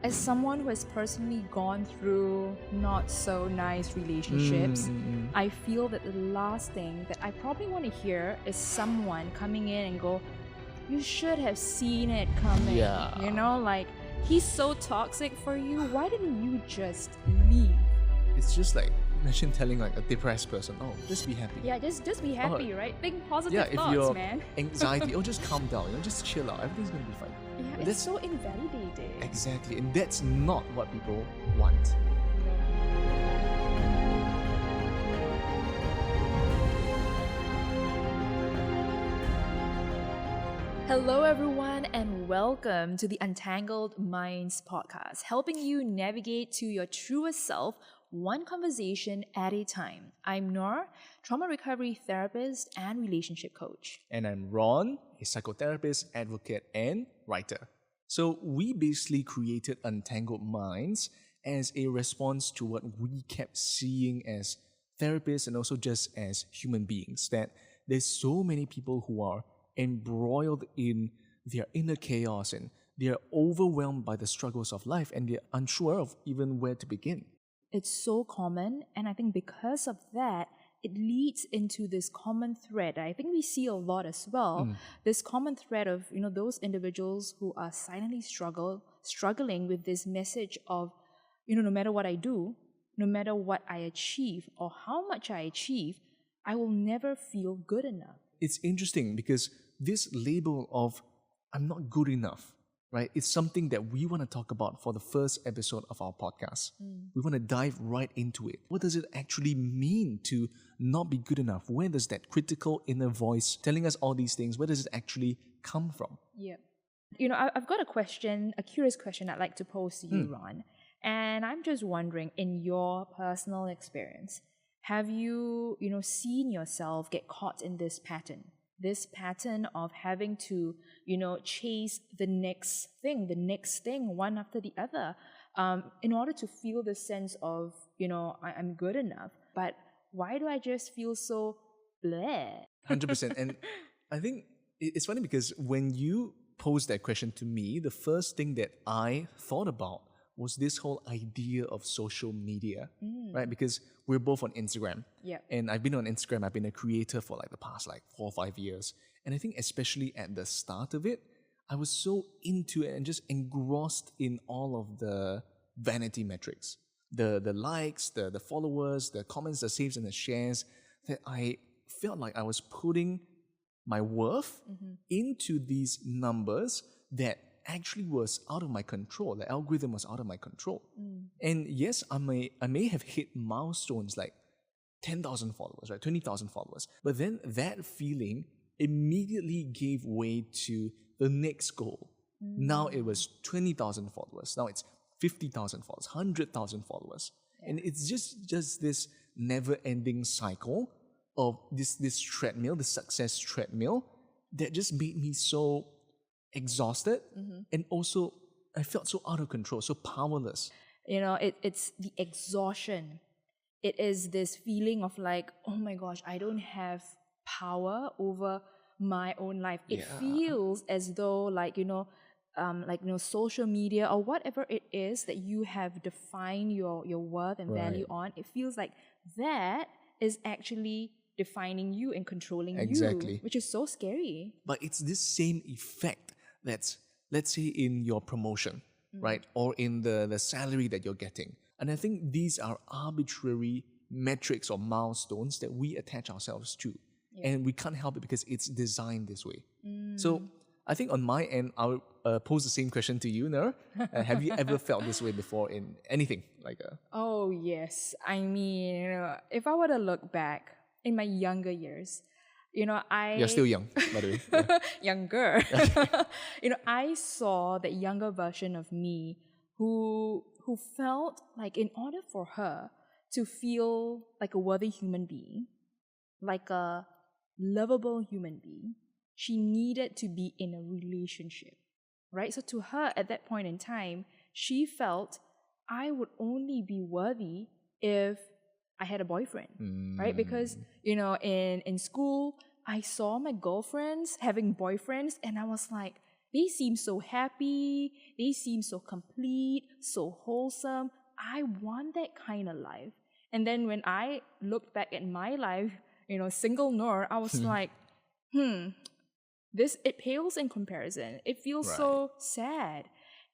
As someone who has personally gone through not so nice relationships, I feel that the last thing that I probably want to hear is someone coming in and go, you should have seen it coming. Yeah. You know, like, he's so toxic for you. Why didn't you just leave? It's just like, imagine telling like a depressed person, oh, just be happy. Yeah, just be happy, right? Think positive Yeah, if thoughts, you're man. anxiety, oh, just calm down, just chill out. Everything's going to be fine. Yeah, it's so invalidating. Exactly, and that's not what people want. Hello, everyone, and welcome to the Untangled Minds podcast, helping you navigate to your truest self, one conversation at a time. I'm Noor, trauma recovery therapist and relationship coach. And I'm Ron, a psychotherapist, advocate, and writer. So we basically created Untangled Minds as a response to what we kept seeing as therapists and also just as human beings, that there's so many people who are embroiled in their inner chaos and they're overwhelmed by the struggles of life and they're unsure of even where to begin. It's so common, and I think because of that, it leads into this common thread. I think we see a lot as well. This common thread of, those individuals who are silently struggling with this message of, no matter what I do, no matter what I achieve or how much I achieve, I will never feel good enough. It's interesting because this label of I'm not good enough, right? It's something that we want to talk about for the first episode of our podcast. We want to dive right into it. What does it actually mean to not be good enough? Where does that critical inner voice telling us all these things, where does it actually come from? Yeah. I've got a curious question I'd like to pose to you, Ron. And I'm just wondering, in your personal experience, have you, seen yourself get caught in this pattern? This pattern of having to, chase the next thing, one after the other, in order to feel the sense of, I'm good enough. But why do I just feel so bleh? 100%. And I think it's funny because when you posed that question to me, the first thing that I thought about was this whole idea of social media, right? Because we're both on Instagram. Yeah. And I've been on Instagram, I've been a creator for the past 4 or 5 years. And I think especially at the start of it, I was so into it and just engrossed in all of the vanity metrics. The likes, the followers, the comments, the saves and the shares, that I felt like I was putting my worth into these numbers that actually was out of my control. The algorithm was out of my control. And yes, I may have hit milestones like 10,000 followers, right? 20,000 followers. But then that feeling immediately gave way to the next goal. Now it was 20,000 followers. Now it's 50,000 followers, 100,000 followers. Yeah. And it's just this never-ending cycle of this treadmill, the success treadmill, that just made me so exhausted, and also I felt so out of control, so powerless. It's the exhaustion. It is this feeling of oh my gosh, I don't have power over my own life. It feels as though social media or whatever it is that you have defined your worth and value on, it feels like that is actually defining you and controlling you, which is so scary. But it's this same effect that's, let's say, in your promotion, right? Or in the salary that you're getting. And I think these are arbitrary metrics or milestones that we attach ourselves to. Yeah. And we can't help it because it's designed this way. So I think on my end, I'll pose the same question to you, Noor. Have you ever felt this way before in anything? Oh, yes. I mean, if I were to look back in my younger years, You're still young, by the way. Yeah. Younger. I saw that younger version of me who felt like in order for her to feel like a worthy human being, like a lovable human being, she needed to be in a relationship, right? So to her at that point in time, she felt I would only be worthy if I had a boyfriend, right? Because, in school, I saw my girlfriends having boyfriends and I was like, They seem so happy, they seem so complete, so wholesome. I want that kind of life. And then when I looked back at my life, single Noor, I was like, it pales in comparison. It feels Right. so sad.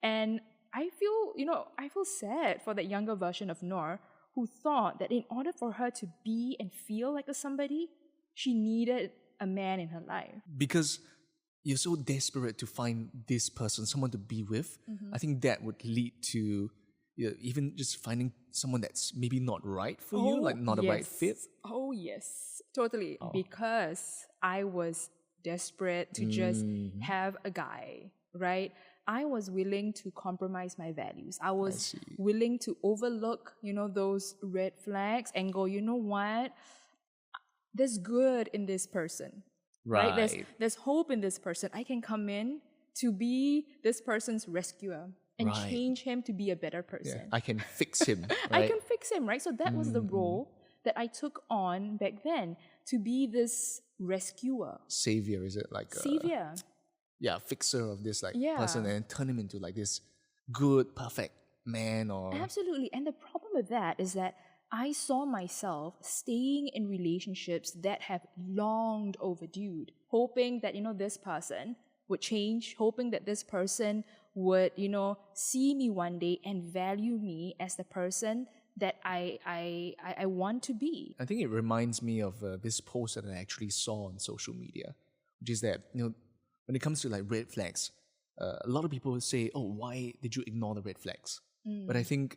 And I feel sad for that younger version of Noor who thought that in order for her to be and feel like a somebody, she needed a man in her life. Because you're so desperate to find this person, someone to be with, I think that would lead to even just finding someone that's maybe not right for you, like not a right fit. Oh, yes. Totally. Because I was desperate to just have a guy, right? I was willing to compromise my values. I was willing to overlook, those red flags and go, you know what? There's good in this person. Right? There's hope in this person. I can come in to be this person's rescuer and change him to be a better person. Yeah, I can fix him. I can fix him, right? So that was the role that I took on back then, to be this rescuer. Savior, is it like Savior. Fixer of this person, and turn him into like this good, perfect man or... Absolutely. And the problem with that is that I saw myself staying in relationships that have longed overdue, hoping that, this person would change, hoping that this person would, see me one day and value me as the person that I want to be. I think it reminds me of this post that I actually saw on social media, which is that, when it comes to like red flags, a lot of people say, oh, why did you ignore the red flags? But I think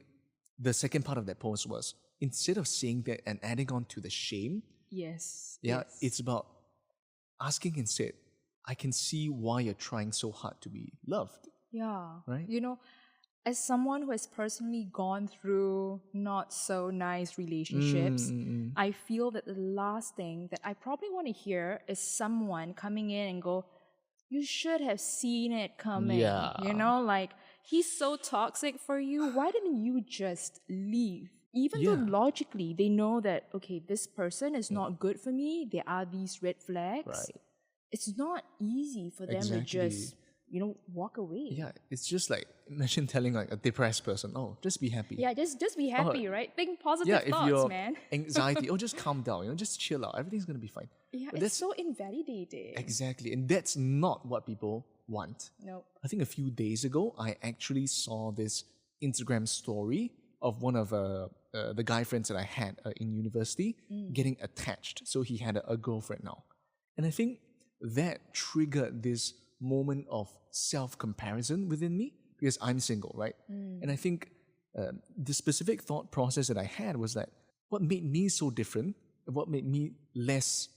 the second part of that post was, instead of saying that and adding on to the shame, it's about asking instead, I can see why you're trying so hard to be loved. Yeah. Right? As someone who has personally gone through not so nice relationships, I feel that the last thing that I probably want to hear is someone coming in and go, you should have seen it coming. Yeah. Like, he's so toxic for you. Why didn't you just leave? Even though logically they know that, okay, this person is not good for me, there are these red flags. Right. It's not easy for them to just, walk away. Yeah, it's just like, imagine telling like a depressed person, oh, just be happy. Yeah, just be happy, right? Think positive thoughts, if you're man. anxiety, just calm down, just chill out. Everything's going to be fine. Yeah, but it's so invalidating. Exactly. And that's not what people want. Nope. I think a few days ago, I actually saw this Instagram story of one of the guy friends that I had in university getting attached. So he had a girlfriend now. And I think that triggered this moment of self-comparison within me, because I'm single, right? And I think the specific thought process that I had was that what made me so different, what made me less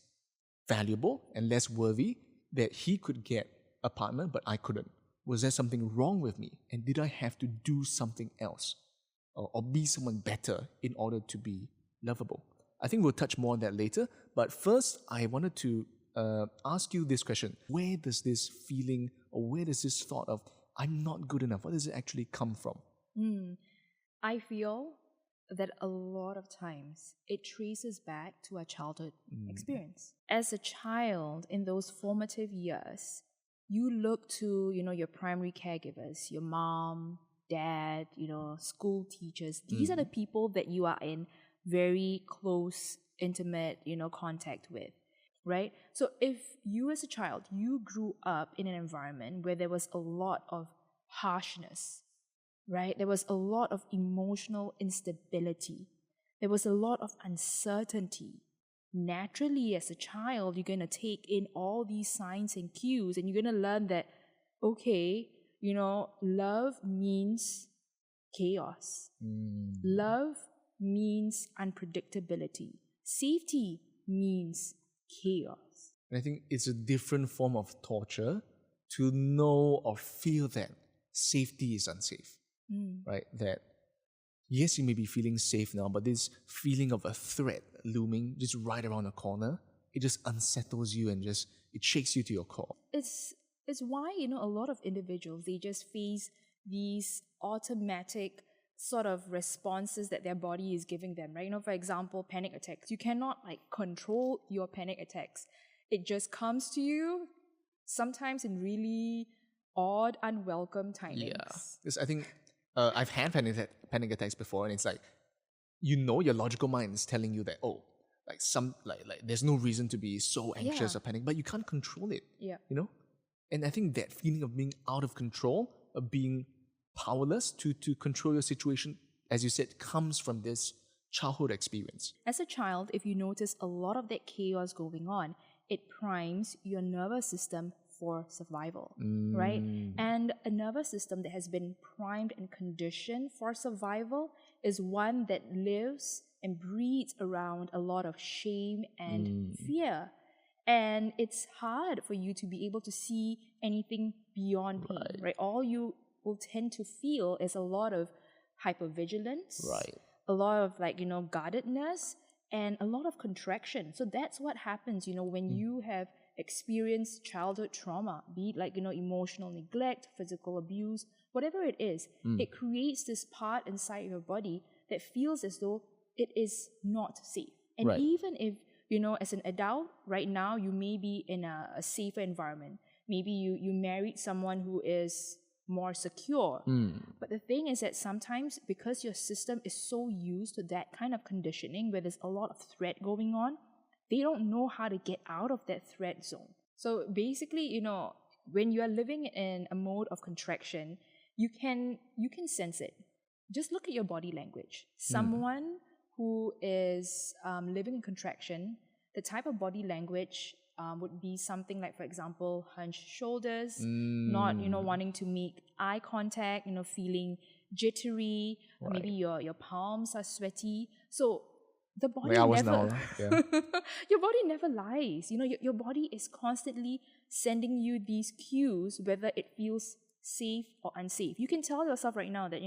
valuable and less worthy, that he could get a partner but I couldn't. Was there something wrong with me? And did I have to do something else or be someone better in order to be lovable? I think we'll touch more on that later. But first, I wanted to ask you this question. Where does this feeling, or where does this thought of I'm not good enough, where does it actually come from? I feel that a lot of times it traces back to a childhood experience. As a child, in those formative years, you look to, your primary caregivers, your mom, dad, school teachers. These are the people that you are in very close, intimate, contact with, right? So if you as a child, you grew up in an environment where there was a lot of harshness, right? There was a lot of emotional instability. There was a lot of uncertainty. Naturally, as a child, you're going to take in all these signs and cues, and you're going to learn that, okay, love means chaos. Love means unpredictability. Safety means chaos. And I think it's a different form of torture to know or feel that safety is unsafe, right? That yes, you may be feeling safe now, but this feeling of a threat looming just right around the corner, it just unsettles you and it shakes you to your core. It's why, a lot of individuals, they just face these automatic sort of responses that their body is giving them, right? For example, panic attacks. You cannot control your panic attacks. It just comes to you sometimes in really odd, unwelcome timings. Yeah. Because I think I've had panic attacks before, and it's like, your logical mind is telling you that, like there's no reason to be so anxious or panic, but you can't control it. Yeah. And I think that feeling of being out of control, of being powerless to control your situation, as you said, comes from this childhood experience. As a child, if you notice a lot of that chaos going on, it primes your nervous system for survival, right? And a nervous system that has been primed and conditioned for survival is one that lives and breathes around a lot of shame and fear. And it's hard for you to be able to see anything beyond pain, right? All you will tend to feel is a lot of hypervigilance, a lot of guardedness, and a lot of contraction. So that's what happens, when you have experienced childhood trauma, be it emotional neglect, physical abuse, whatever it is, it creates this part inside your body that feels as though it is not safe. And even if, as an adult, right now, you may be in a safer environment. Maybe you married someone who is more secure. But the thing is that sometimes, because your system is so used to that kind of conditioning where there's a lot of threat going on, they don't know how to get out of that threat zone. So basically, when you are living in a mode of contraction, you can sense it. Just look at your body language. Someone who is living in contraction, the type of body language would be something like, for example, hunched shoulders, not, wanting to make eye contact, feeling jittery, or maybe your palms are sweaty. So the body your body never lies. Your body is constantly sending you these cues, whether it feels safe or unsafe. You can tell yourself right now that,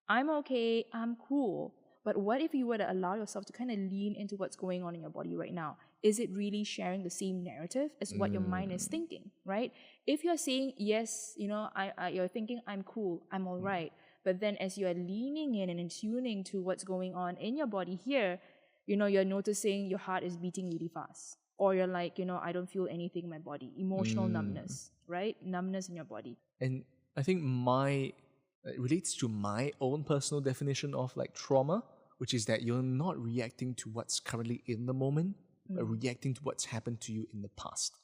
I'm okay, I'm cool. But what if you were to allow yourself to kind of lean into what's going on in your body right now? Is it really sharing the same narrative as what your mind is thinking, right? If you're saying, yes, you're thinking, I'm cool, I'm all right. But then as you're leaning in and tuning to what's going on in your body here, you're noticing your heart is beating really fast. Or you're like, I don't feel anything in my body. Emotional numbness, right? Numbness in your body. And I think it relates to my own personal definition of trauma, which is that you're not reacting to what's currently in the moment, but reacting to what's happened to you in the past.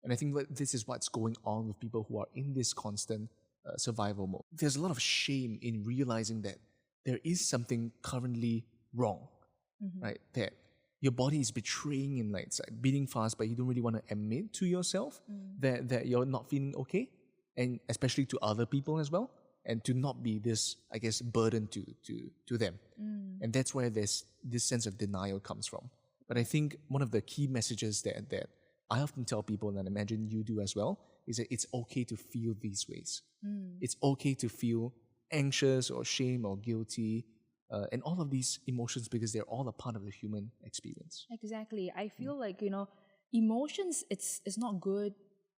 And I think that this is what's going on with people who are in this constant survival mode. There's a lot of shame in realizing that there is something currently wrong, right? That your body is betraying and it's beating fast, but you don't really want to admit to yourself that you're not feeling okay, and especially to other people as well. And to not be this, I guess, burden to them. And that's where this sense of denial comes from. But I think one of the key messages that I often tell people, and I imagine you do as well, is that it's okay to feel these ways. It's okay to feel anxious or shame or guilty and all of these emotions, because they're all a part of the human experience. Exactly. I feel like, emotions, it's not good,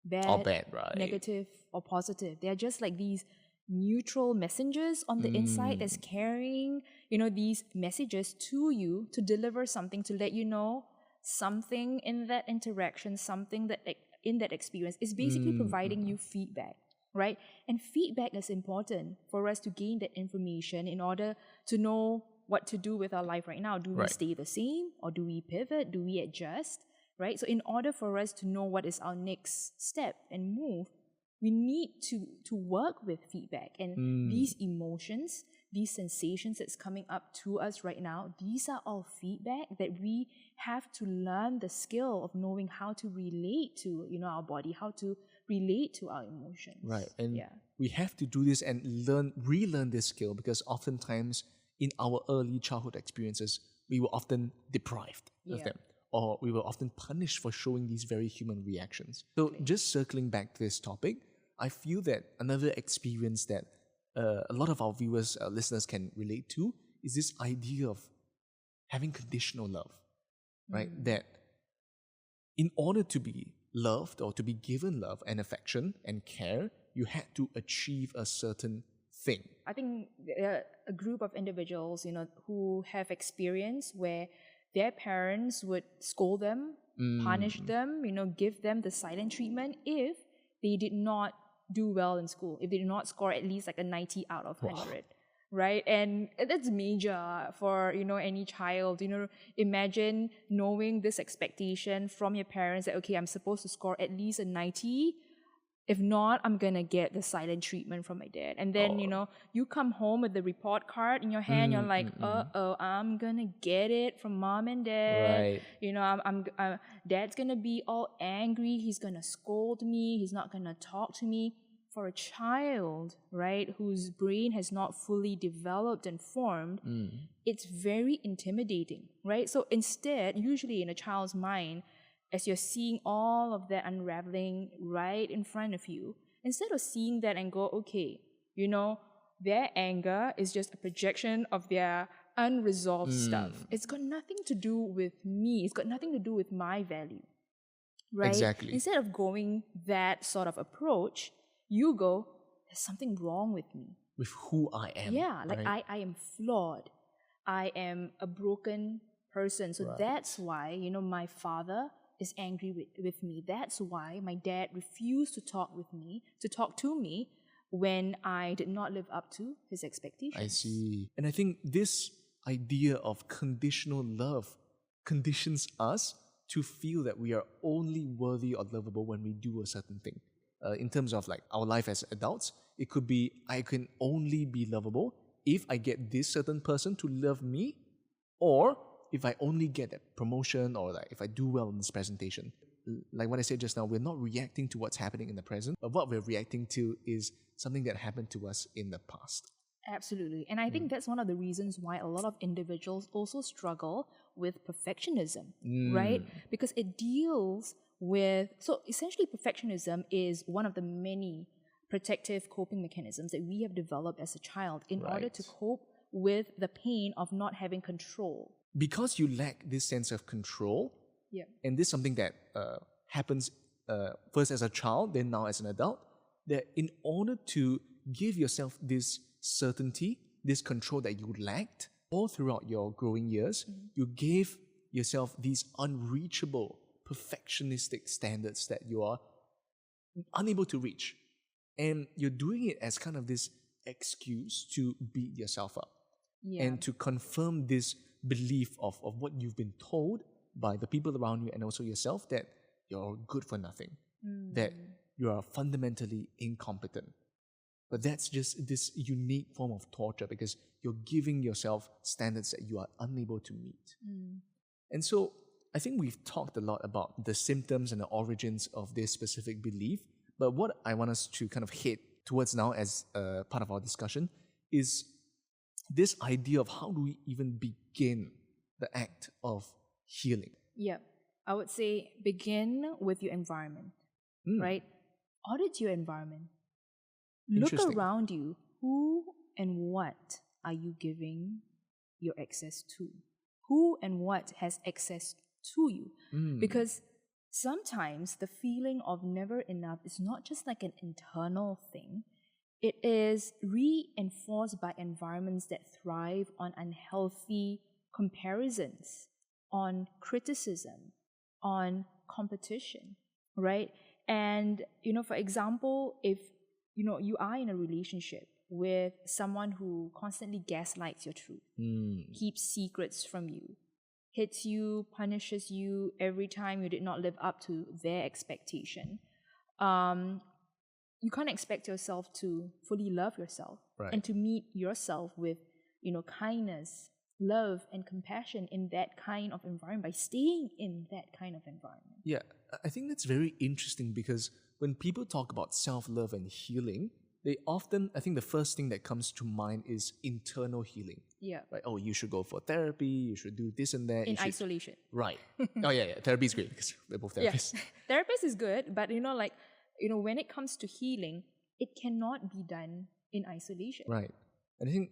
bad, or bad, right? Negative or positive. They're just like these neutral messengers on the inside that's carrying, these messages to you to deliver something, to let you know something in that interaction, something that in that experience is basically providing you feedback, right? And feedback is important for us to gain that information in order to know what to do with our life right now. Do we stay the same, or do we pivot? Do we adjust, right? So in order for us to know what is our next step and move, we need to work with feedback. And these emotions, these sensations that's coming up to us right now, these are all feedback that we have to learn the skill of knowing how to relate to, our body, how to relate to our emotions. Right. And we have to do this and relearn this skill, because oftentimes in our early childhood experiences, we were often deprived of them, or we were often punished for showing these very human reactions. So just circling back to this topic, I feel that another experience that a lot of our viewers, listeners can relate to is this idea of having conditional love, right? That in order to be loved or to be given love and affection and care, you had to achieve a certain thing. I think there are a group of individuals, who have experience where their parents would scold them, punish them, give them the silent treatment if they did not do well in school, if they do not score at least like a 90 out of 100, right? And that's major for, any child. Imagine knowing this expectation from your parents that, okay, I'm supposed to score at least a 90. If not, I'm going to get the silent treatment from my dad. And then, you come home with the report card in your hand. You're like, I'm going to get it from mom and dad. Right. Dad's going to be all angry. He's going to scold me. He's not going to talk to me. For a child, right, whose brain has not fully developed and formed, it's very intimidating, right? So instead, usually in a child's mind, as you're seeing all of that unraveling right in front of you, instead of seeing that and go, okay, their anger is just a projection of their unresolved stuff. It's got nothing to do with me. It's got nothing to do with my value, right? Exactly. Instead of going that sort of approach, you go, there's something wrong with me. With who I am. Yeah, like right? I am flawed. I am a broken person. So that's why, my father is angry with me. That's why my dad refused to talk to me when I did not live up to his expectations. I see. And I think this idea of conditional love conditions us to feel that we are only worthy or lovable when we do a certain thing. In terms of like our life as adults, it could be I can only be lovable if I get this certain person to love me, or if I only get that promotion, or like if I do well in this presentation. Like what I said just now, we're not reacting to what's happening in the present, but what we're reacting to is something that happened to us in the past. Absolutely. And I think that's one of the reasons why a lot of individuals also struggle with perfectionism, right? Because it deals with, so essentially perfectionism is one of the many protective coping mechanisms that we have developed as a child in order to cope with the pain of not having control. Because you lack this sense of control, and this is something that happens first as a child, then now as an adult, that in order to give yourself this certainty, this control that you lacked all throughout your growing years, you gave yourself these unreachable perfectionistic standards that you are unable to reach. And you're doing it as kind of this excuse to beat yourself up and to confirm this belief of what you've been told by the people around you and also yourself, that you're good for nothing, that you are fundamentally incompetent. But that's just this unique form of torture because you're giving yourself standards that you are unable to meet. And so I think we've talked a lot about the symptoms and the origins of this specific belief, but what I want us to kind of hit towards now as part of our discussion is this idea of how do we even begin the act of healing. Yeah, I would say begin with your environment, right? Audit your environment. Look around you. Who and what are you giving your access to? Who and what has access to you? Because sometimes the feeling of never enough is not just like an internal thing. It is reinforced by environments that thrive on unhealthy comparisons, on criticism, on competition, right? And, for example, if, you are in a relationship with someone who constantly gaslights your truth, keeps secrets from you, hits you, punishes you every time you did not live up to their expectation, you can't expect yourself to fully love yourself and to meet yourself with, kindness, love, and compassion in that kind of environment by staying in that kind of environment. Yeah, I think that's very interesting because when people talk about self-love and healing, they often, I think the first thing that comes to mind is internal healing. Yeah. Right? Oh, you should go for therapy, you should do this and that. In isolation. Right. Oh, yeah. Therapy is great because we're both therapists. Yeah. Therapist is good, but when it comes to healing, it cannot be done in isolation. Right. And I think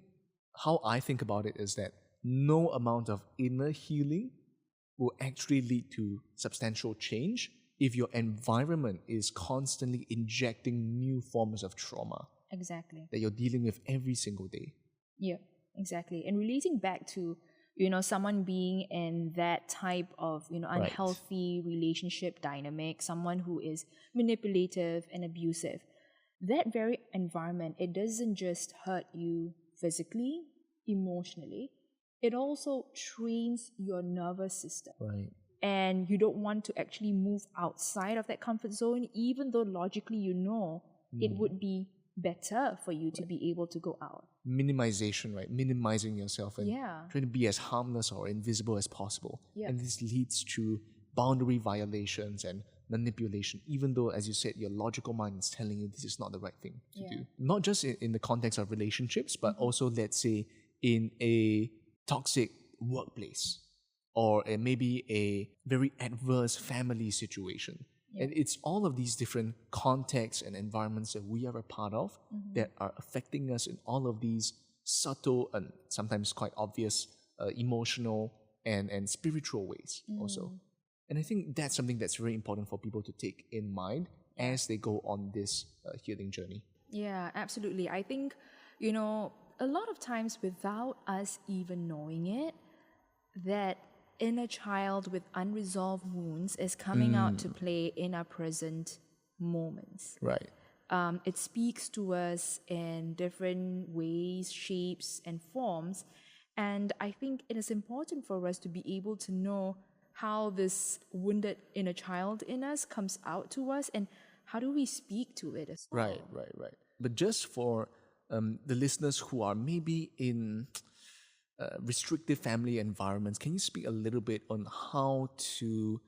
how I think about it is that no amount of inner healing will actually lead to substantial change if your environment is constantly injecting new forms of trauma. Exactly. That you're dealing with every single day. Yeah, exactly. And relating back to, someone being in that type of, unhealthy relationship dynamic, someone who is manipulative and abusive. that very environment, it doesn't just hurt you physically, emotionally, it also trains your nervous system. Right. And you don't want to actually move outside of that comfort zone, even though logically you know it would be better for you to be able to go out. Minimization, right? Minimizing yourself and Yeah. trying to be as harmless or invisible as possible. Yeah. And this leads to boundary violations and manipulation, even though, as you said, your logical mind is telling you this is not the right thing to do. Not just in the context of relationships, but also, let's say, in a toxic workplace or maybe a very adverse family situation. And it's all of these different contexts and environments that we are a part of that are affecting us in all of these subtle and sometimes quite obvious emotional and spiritual ways also. And I think that's something that's very important for people to take in mind as they go on this healing journey. Yeah, absolutely. I think, a lot of times without us even knowing it, that inner child with unresolved wounds is coming out to play in our present moments. Right. It speaks to us in different ways, shapes, and forms. And I think it is important for us to be able to know how this wounded inner child in us comes out to us and how do we speak to it as well. Right. But just for the listeners who are maybe in restrictive family environments, can you speak a little bit on how to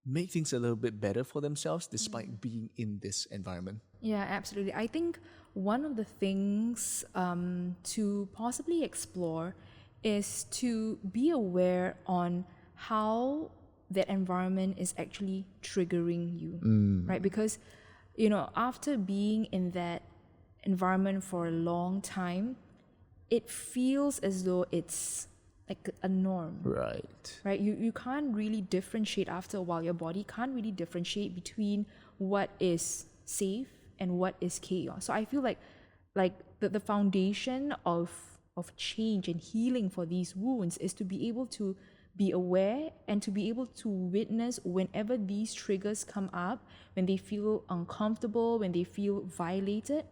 make things a little bit better for themselves despite being in this environment? Yeah, absolutely. I think one of the things to possibly explore is to be aware on how that environment is actually triggering you, right? Because, after being in that environment for a long time, it feels as though it's like a norm. Right? You can't really differentiate after a while. Your body can't really differentiate between what is safe and what is chaos. So I feel like the foundation of change and healing for these wounds is to be able to be aware and to be able to witness whenever these triggers come up, when they feel uncomfortable, when they feel violated,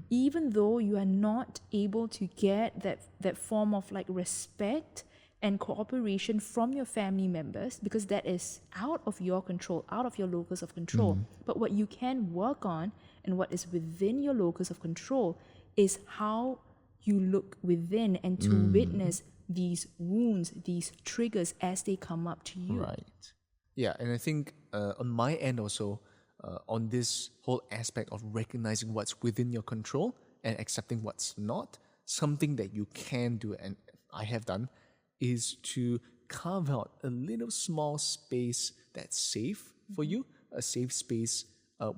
even though you are not able to get that form of like respect and cooperation from your family members, because that is out of your control, out of your locus of control. But what you can work on and what is within your locus of control is how you look within and to witness these wounds, these triggers as they come up to you. Right. Yeah, and I think on my end also, on this whole aspect of recognizing what's within your control and accepting what's not, something that you can do, and I have done, is to carve out a little small space that's safe for you, a safe space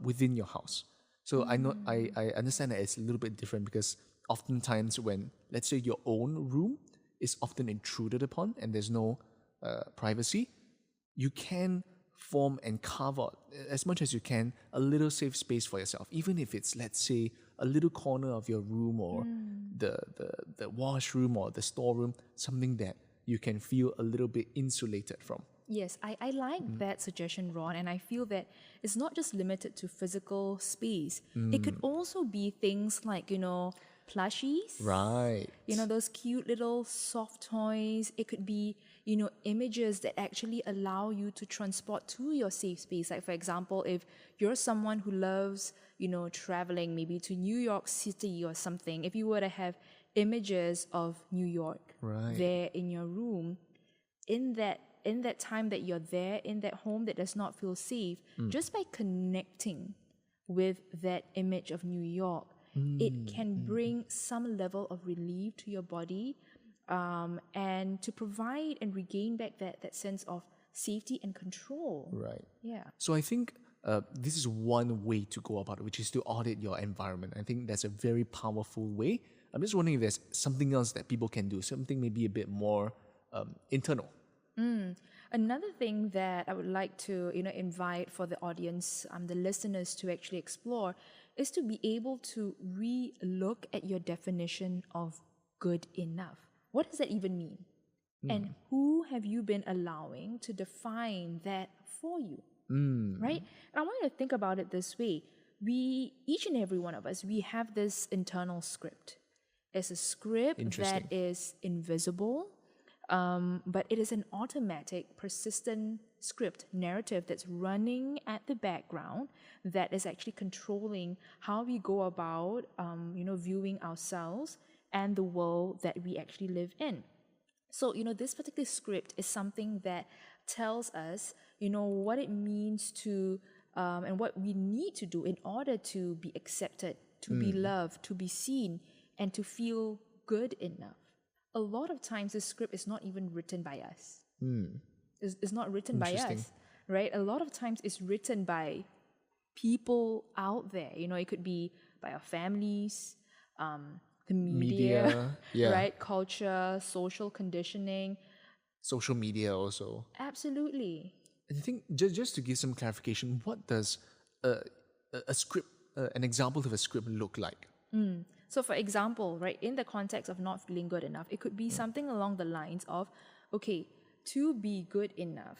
within your house. So I know I understand that it's a little bit different because oftentimes when, let's say, your own room is often intruded upon and there's no privacy, you can form and carve out as much as you can a little safe space for yourself, even if it's, let's say, a little corner of your room or the washroom or the storeroom, something that you can feel a little bit insulated from. Yes, I like that suggestion, Ron, and I feel that it's not just limited to physical space. It could also be things like, plushies. Right. Those cute little soft toys. It could be, images that actually allow you to transport to your safe space. Like, for example, if you're someone who loves, traveling maybe to New York City or something, if you were to have images of New York there in your room, in that time that you're there, in that home that does not feel safe, just by connecting with that image of New York, it can bring some level of relief to your body, and to provide and regain back that sense of safety and control. Right. Yeah. So I think this is one way to go about it, which is to audit your environment. I think that's a very powerful way. I'm just wondering if there's something else that people can do, something maybe a bit more internal. Another thing that I would like to, invite for the audience, the listeners to actually explore, is to be able to re-look at your definition of good enough. What does that even mean? And who have you been allowing to define that for you? Right? And I want you to think about it this way. each and every one of us, we have this internal script. It's a script that is invisible, but it is an automatic, persistent script narrative that's running at the background that is actually controlling how we go about, viewing ourselves and the world that we actually live in. So, this particular script is something that tells us, what it means to, and what we need to do in order to be accepted, to be loved, to be seen, and to feel good enough. A lot of times, this script is not even written by us. It's not written by us, right? A lot of times, it's written by people out there. It could be by our families, the media, right? Culture, social conditioning. Social media also. Absolutely. And I think just to give some clarification, what does a script, an example of a script look like? So for example, right, in the context of not feeling good enough, it could be something along the lines of, okay, to be good enough,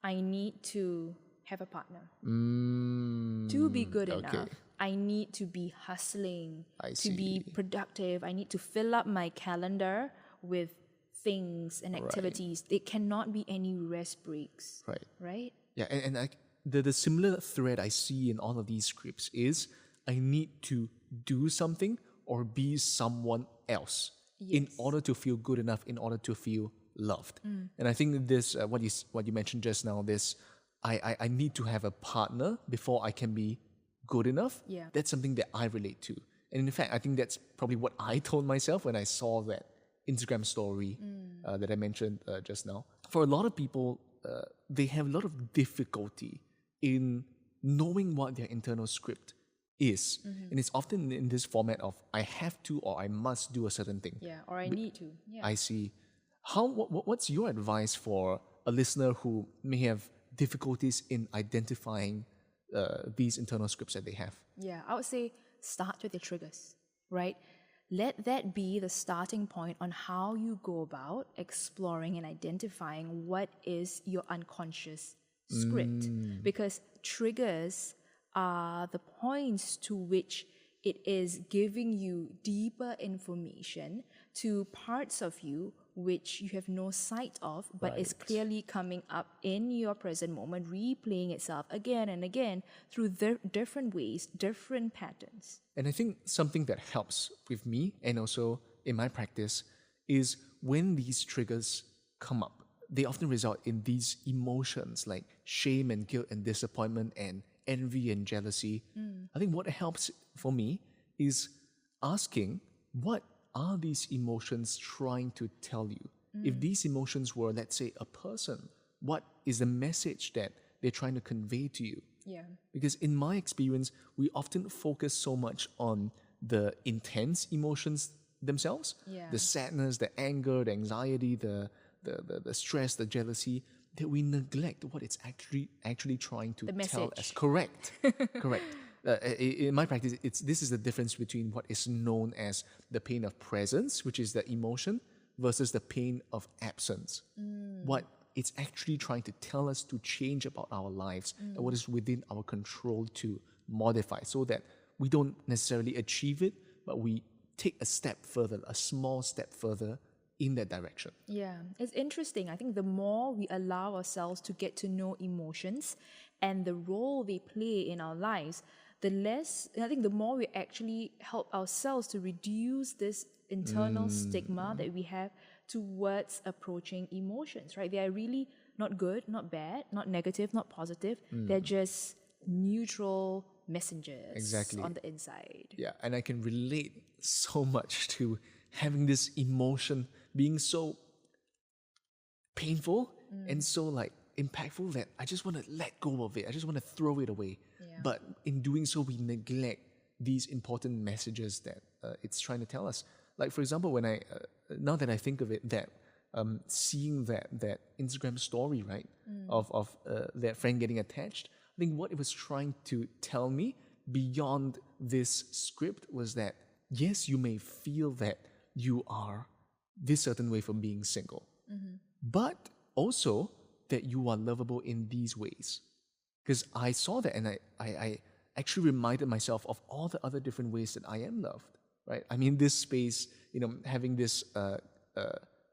I need to have a partner. To be good enough, I need to be hustling, to be productive. I need to fill up my calendar with things and activities. It cannot be any rest breaks. Right? Yeah, and the similar thread I see in all of these scripts is I need to do something or be someone else in order to feel good enough, in order to feel loved. And I think this, what you mentioned just now, this, I need to have a partner before I can be good enough. Yeah. That's something that I relate to. And in fact, I think that's probably what I told myself when I saw that Instagram story that I mentioned just now. For a lot of people, they have a lot of difficulty in knowing what their internal script is. And it's often in this format of I have to or I must do a certain thing. Yeah, or I need to. Yeah. I see. What's your advice for a listener who may have difficulties in identifying these internal scripts that they have? Yeah, I would say start with your triggers, right? Let that be the starting point on how you go about exploring and identifying what is your unconscious script. Because triggers are the points to which it is giving you deeper information to parts of you which you have no sight of, but is clearly coming up in your present moment, replaying itself again and again through different ways, different patterns. And I think something that helps with me and also in my practice is when these triggers come up, they often result in these emotions like shame and guilt and disappointment and envy and jealousy. I think what helps for me is asking, what are these emotions trying to tell you? If these emotions were, let's say, a person, what is the message that they're trying to convey to you? Yeah. Because in my experience, we often focus so much on the intense emotions themselves, the sadness, the anger, the anxiety, the stress, the jealousy, that we neglect what it's actually trying to tell us. Correct. In my practice, this is the difference between what is known as the pain of presence, which is the emotion, versus the pain of absence. What it's actually trying to tell us to change about our lives and what is within our control to modify so that we don't necessarily achieve it, but we take a step further, a small step further in that direction. Yeah, it's interesting. I think the more we allow ourselves to get to know emotions and the role they play in our lives, the more we actually help ourselves to reduce this internal stigma that we have towards approaching emotions, right? They are really not good, not bad, not negative, not positive. They're just neutral messengers on the inside. Yeah, and I can relate so much to having this emotion being so painful and so like impactful that I just want to let go of it. I just want to throw it away. Yeah. But in doing so, we neglect these important messages that it's trying to tell us. Like, for example, when now that I think of it, that seeing that Instagram story, right, of that friend getting attached, I think what it was trying to tell me beyond this script was that, yes, you may feel that you are this certain way for being single, but also that you are lovable in these ways. Because I saw that and I actually reminded myself of all the other different ways that I am loved, right? I'm in this space, having this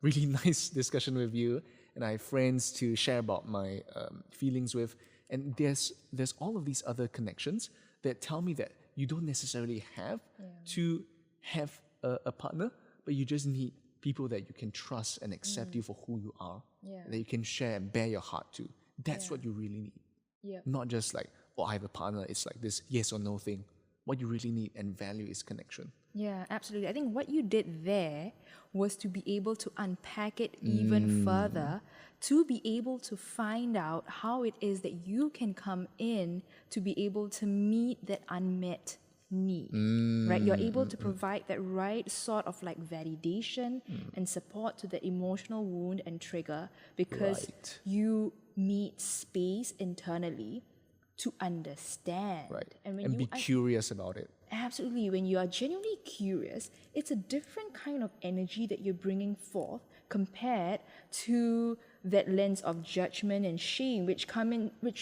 really nice discussion with you, and I have friends to share about my feelings with, and there's all of these other connections that tell me that you don't necessarily have to have a partner, but you just need people that you can trust and accept you for who you are, that you can share and bear your heart to. That's what you really need. Not just like, oh, I have a partner, it's like this yes or no thing. What you really need and value is connection. Yeah, absolutely. I think what you did there was to be able to unpack it even further, to be able to find out how it is that you can come in to be able to meet that unmet need, right? You're able to provide that right sort of like validation and support to the emotional wound and trigger, because you need space internally to understand. And when be curious about it. Absolutely. When you are genuinely curious, it's a different kind of energy that you're bringing forth compared to that lens of judgment and shame, which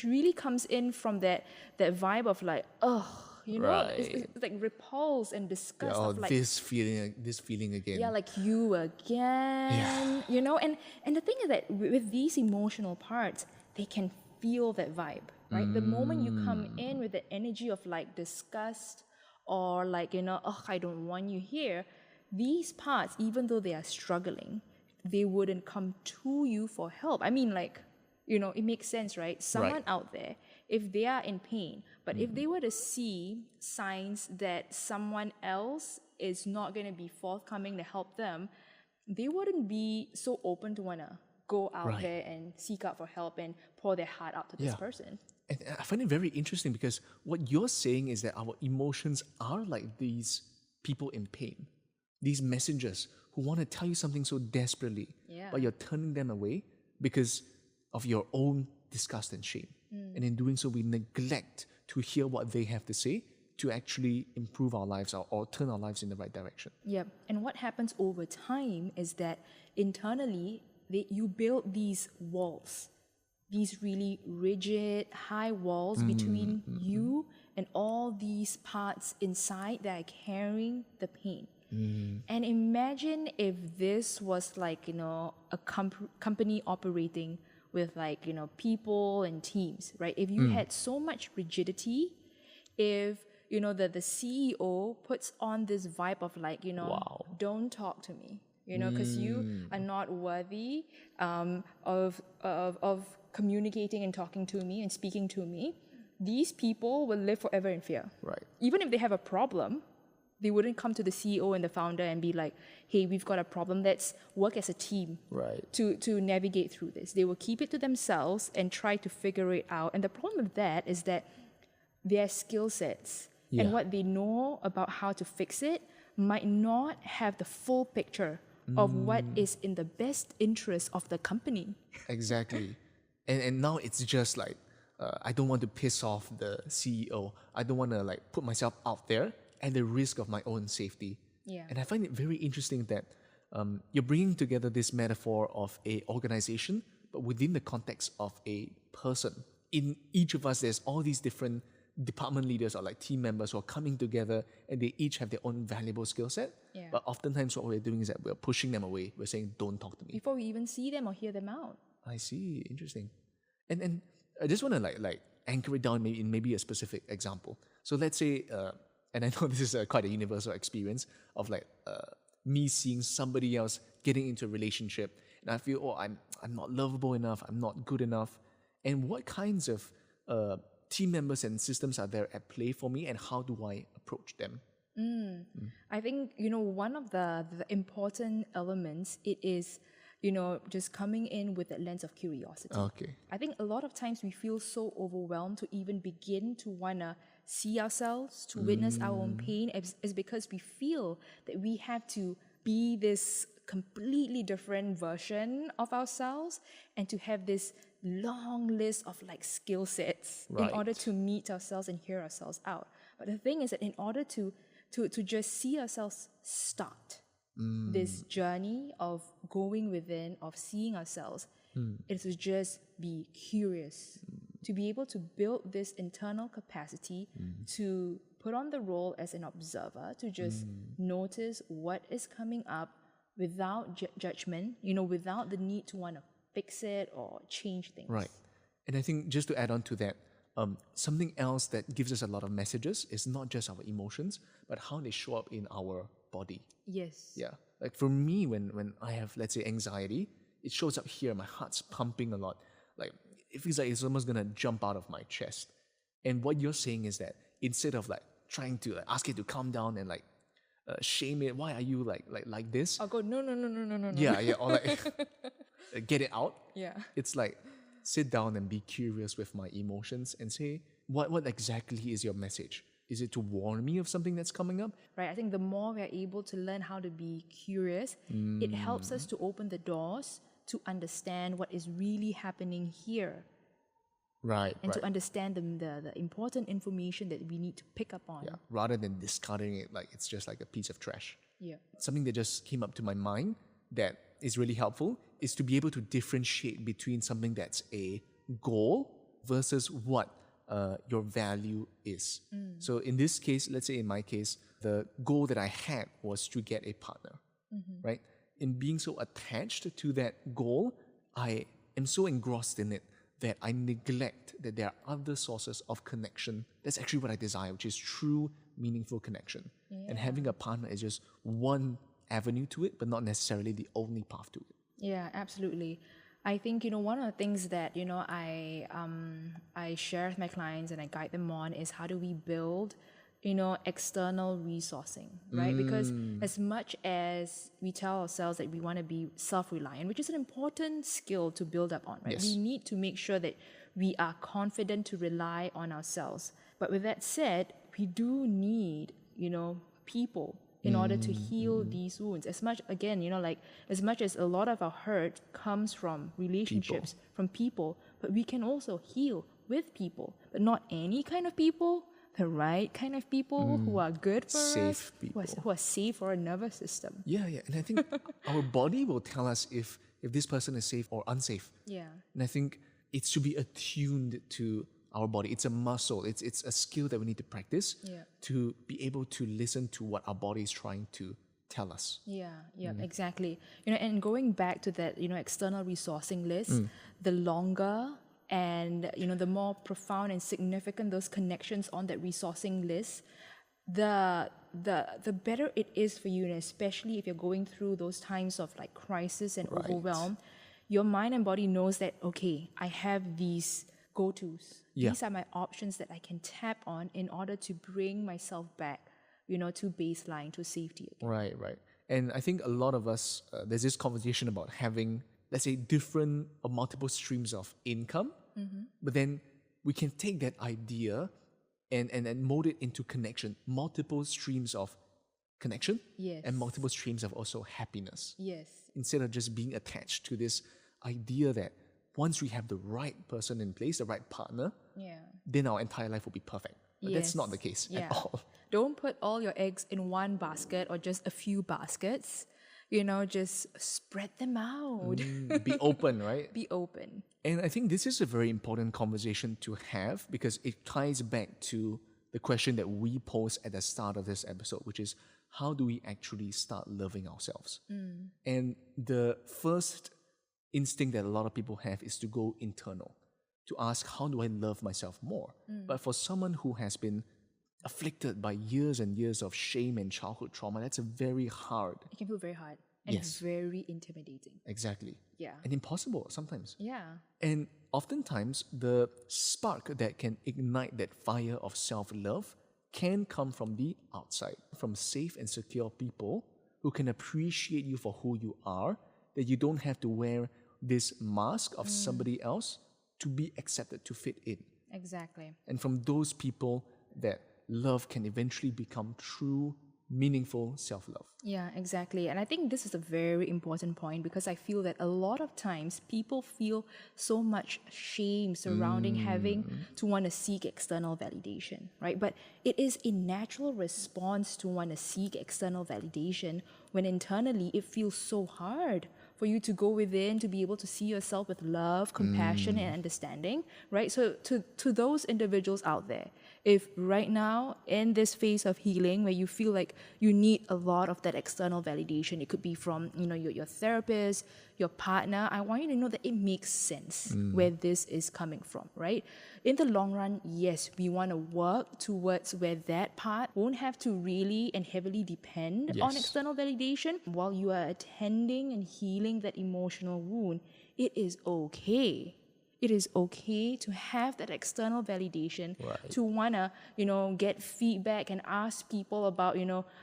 really comes in from that vibe of like, it's like repulse and disgust. Yeah, of like this feeling again. Yeah, like you again. And the thing is that with these emotional parts, they can feel that vibe, right? The moment you come in with the energy of like disgust or like, I don't want you here, these parts, even though they are struggling, they wouldn't come to you for help. I mean, like, it makes sense, right? Someone out there, if they are in pain, but if they were to see signs that someone else is not going to be forthcoming to help them, they wouldn't be so open to want to go out there and seek out for help and pour their heart out to this person. And I find it very interesting because what you're saying is that our emotions are like these people in pain, these messengers who want to tell you something so desperately, but you're turning them away because of your own disgust and shame. And in doing so, we neglect to hear what they have to say to actually improve our lives or turn our lives in the right direction. Yeah. And what happens over time is that internally, you build these walls, these really rigid, high walls between you and all these parts inside that are carrying the pain. And imagine if this was like, a company operating with like, people and teams, right? If you had so much rigidity, if, the CEO puts on this vibe of like, don't talk to me, because you are not worthy of communicating and talking to me and speaking to me, these people will live forever in fear. Right. Even if they have a problem, they wouldn't come to the CEO and the founder and be like, hey, we've got a problem, let's work as a team to navigate through this. They will keep it to themselves and try to figure it out. And the problem with that is that their skill sets and what they know about how to fix it might not have the full picture of what is in the best interest of the company. Exactly. And now it's just like, I don't want to piss off the CEO. I don't want to like put myself out there at the risk of my own safety. Yeah. And I find it very interesting that you're bringing together this metaphor of a organization, but within the context of a person. In each of us, there's all these different department leaders or like team members who are coming together and they each have their own valuable skill set. Yeah. But oftentimes what we're doing is that we're pushing them away. We're saying, don't talk to me. Before we even see them or hear them out. I see. Interesting. And I just want to like anchor it down in maybe a specific example. So let's say, and I know this is quite a universal experience of like me seeing somebody else getting into a relationship and I feel, I'm not lovable enough, I'm not good enough. And what kinds of team members and systems are there at play for me and how do I approach them? I think, one of the important elements, it is, just coming in with that lens of curiosity. Okay. I think a lot of times we feel so overwhelmed to even begin to want to see ourselves, to witness our own pain, is because we feel that we have to be this completely different version of ourselves and to have this long list of like skill sets in order to meet ourselves and hear ourselves out. But the thing is that in order to just see ourselves start this journey of going within, of seeing ourselves, it is to just be curious to be able to build this internal capacity to put on the role as an observer, to just notice what is coming up without judgment, without the need to want to fix it or change things. Right. And I think just to add on to that, something else that gives us a lot of messages is not just our emotions, but how they show up in our body. Yes. Yeah. Like for me, when I have, let's say, anxiety, it shows up here. My heart's pumping a lot. Like it feels like it's almost gonna jump out of my chest. And what you're saying is that instead of like trying to like ask it to calm down and like shame it, why are you like this? I'll go, no. Yeah, or like get it out. Yeah. It's like sit down and be curious with my emotions and say, what exactly is your message? Is it to warn me of something that's coming up? Right. I think the more we are able to learn how to be curious, it helps us to open the doors to understand what is really happening here. Right. And to understand the important information that we need to pick up on. Yeah. Rather than discarding it like it's just like a piece of trash. Yeah. Something that just came up to my mind that is really helpful is to be able to differentiate between something that's a goal versus what your value is. So in this case, let's say in my case, the goal that I had was to get a partner, right? In being so attached to that goal, I am so engrossed in it that I neglect that there are other sources of connection. That's actually what I desire, which is true, meaningful connection. Yeah. And having a partner is just one avenue to it, but not necessarily the only path to it. Yeah, absolutely. I think, one of the things that, I share with my clients and I guide them on is how do we build, external resourcing, right? Because as much as we tell ourselves that we want to be self-reliant, which is an important skill to build up on, right? Yes. We need to make sure that we are confident to rely on ourselves. But with that said, we do need, people in order to heal these wounds. As much, again, as much as a lot of our hurt comes from relationships, from people, but we can also heal with people, but not any kind of people, the right kind of people who are good for safe us, people. who are safe for our nervous system. Yeah. And I think our body will tell us if this person is safe or unsafe. Yeah. And I think it should be attuned to our body. It's a muscle. It's a skill that we need to practice to be able to listen to what our body is trying to tell us. Yeah, exactly. And going back to that, external resourcing list, the longer and, the more profound and significant those connections on that resourcing list, the better it is for you, and especially if you're going through those times of like crisis and overwhelm, your mind and body knows that, okay, I have these go-tos. Yeah. These are my options that I can tap on in order to bring myself back, to baseline, to safety again. Right. And I think a lot of us, there's this conversation about having, let's say, different or multiple streams of income, but then we can take that idea and mold it into connection, multiple streams of connection, and multiple streams of also happiness. Yes. Instead of just being attached to this idea that once we have the right person in place, the right partner, then our entire life will be perfect. But that's not the case at all. Don't put all your eggs in one basket or just a few baskets. Just spread them out. Be open, right? Be open. And I think this is a very important conversation to have because it ties back to the question that we posed at the start of this episode, which is how do we actually start loving ourselves? And the first instinct that a lot of people have is to go internal, to ask, how do I love myself more? But for someone who has been afflicted by years and years of shame and childhood trauma, that's very hard. It can feel very hard and very intimidating. Exactly. Yeah. And impossible sometimes. Yeah. And oftentimes, the spark that can ignite that fire of self-love can come from the outside, from safe and secure people who can appreciate you for who you are, that you don't have to wear this mask of somebody else to be accepted, to fit in. Exactly. And from those people that love can eventually become true, meaningful self-love. Yeah, exactly. And I think this is a very important point because I feel that a lot of times people feel so much shame surrounding having to want to seek external validation, right? But it is a natural response to want to seek external validation when internally it feels so hard for you to go within, to be able to see yourself with love, compassion, and understanding, right? So to those individuals out there, if right now in this phase of healing where you feel like you need a lot of that external validation, it could be from, your therapist, your partner, I want you to know that it makes sense where this is coming from, right? In the long run, yes, we want to work towards where that part won't have to really and heavily depend on external validation. While you are attending and healing that emotional wound, it is okay. It is okay to have that external validation, to want to, get feedback and ask people about,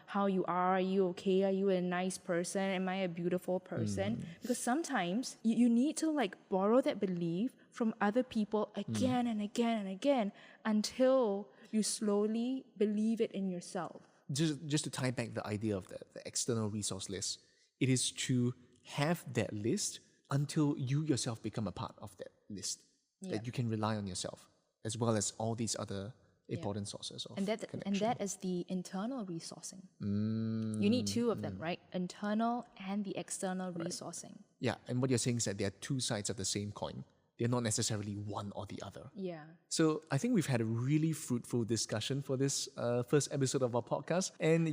how you are you okay? Are you a nice person? Am I a beautiful person? Because sometimes you need to borrow that belief from other people again and again and again until you slowly believe it in yourself. Just to tie back the idea of the external resource list, it is to have that list until you yourself become a part of that list, that you can rely on yourself, as well as all these other important sources of connection. And that is the internal resourcing. You need two of them, right? Internal and the external resourcing. Yeah, and what you're saying is that there are two sides of the same coin. They're not necessarily one or the other. Yeah. So I think we've had a really fruitful discussion for this first episode of our podcast. And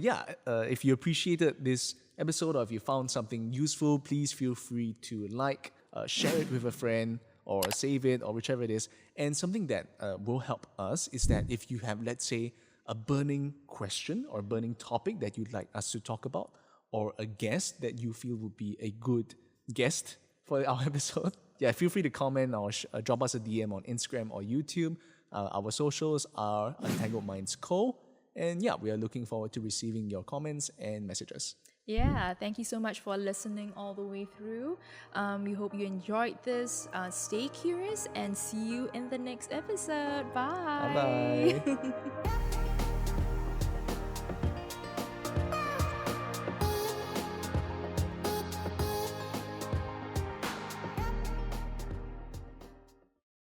if you appreciated this episode or if you found something useful, please feel free to share it with a friend or save it or whichever it is. And something that will help us is that if you have, let's say, a burning question or a burning topic that you'd like us to talk about, or a guest that you feel would be a good guest for our episode, feel free to comment or drop us a DM on Instagram or YouTube. Our socials are Untangled Minds Co. And we are looking forward to receiving your comments and messages. Yeah, thank you so much for listening all the way through. We hope you enjoyed this. Stay curious and see you in the next episode. Bye. Bye-bye.